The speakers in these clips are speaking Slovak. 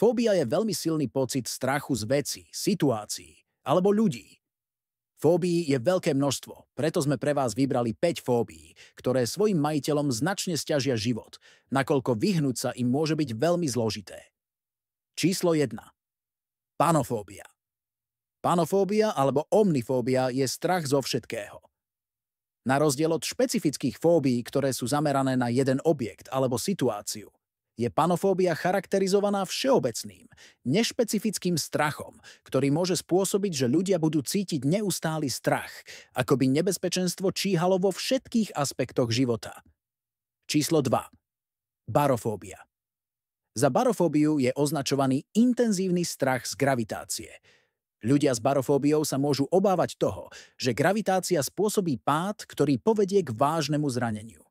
Fóbia je veľmi silný pocit strachu z vecí, situácií alebo ľudí. Fóbií je veľké množstvo, preto sme pre vás vybrali 5 fóbií, ktoré svojim majiteľom značne sťažia život, nakoľko vyhnúť sa im môže byť veľmi zložité. Číslo 1. Panofóbia. Panofóbia alebo omnifóbia je strach zo všetkého. Na rozdiel od špecifických fóbií, ktoré sú zamerané na jeden objekt alebo situáciu, je panofóbia charakterizovaná všeobecným, nešpecifickým strachom, ktorý môže spôsobiť, že ľudia budú cítiť neustály strach, ako by nebezpečenstvo číhalo vo všetkých aspektoch života. Číslo 2. Barofóbia. Za barofóbiu je označovaný intenzívny strach z gravitácie. Ľudia s barofóbiou sa môžu obávať toho, že gravitácia spôsobí pád, ktorý povedie k vážnemu zraneniu.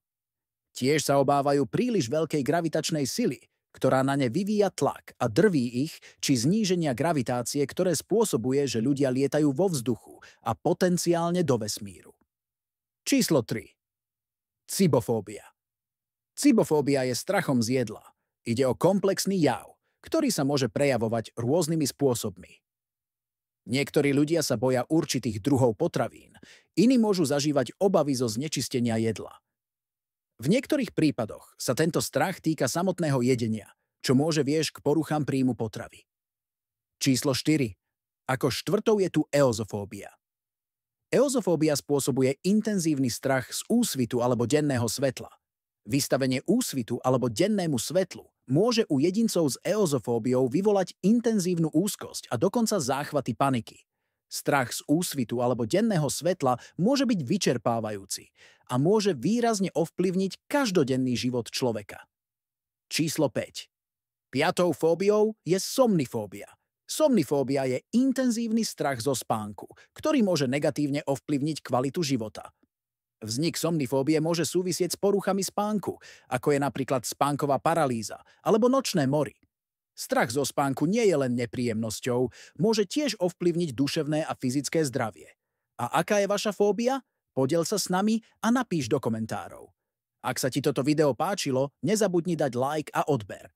Tiež sa obávajú príliš veľkej gravitačnej sily, ktorá na ne vyvíja tlak a drví ich, či zníženia gravitácie, ktoré spôsobuje, že ľudia lietajú vo vzduchu a potenciálne do vesmíru. Číslo 3. Cibofóbia. Cibofóbia je strachom z jedla. Ide o komplexný jav, ktorý sa môže prejavovať rôznymi spôsobmi. Niektorí ľudia sa boja určitých druhov potravín, iní môžu zažívať obavy zo znečistenia jedla. V niektorých prípadoch sa tento strach týka samotného jedenia, čo môže viesť k poruchám príjmu potravy. Číslo 4. Ako štvrtou je tu eozofóbia. Eozofóbia spôsobuje intenzívny strach z úsvitu alebo denného svetla. Vystavenie úsvitu alebo dennému svetlu môže u jedincov s eozofóbiou vyvolať intenzívnu úzkosť a dokonca záchvaty paniky. Strach z úsvitu alebo denného svetla môže byť vyčerpávajúci a môže výrazne ovplyvniť každodenný život človeka. Číslo 5. Piatou fóbiou je somnifóbia. Somnifóbia je intenzívny strach zo spánku, ktorý môže negatívne ovplyvniť kvalitu života. Vznik somnifóbie môže súvisieť s poruchami spánku, ako je napríklad spánková paralýza alebo nočné mory. Strach zo spánku nie je len nepríjemnosťou, môže tiež ovplyvniť duševné a fyzické zdravie. A aká je vaša fóbia? Podel sa s nami a napíš do komentárov. Ak sa ti toto video páčilo, nezabudni dať like a odber.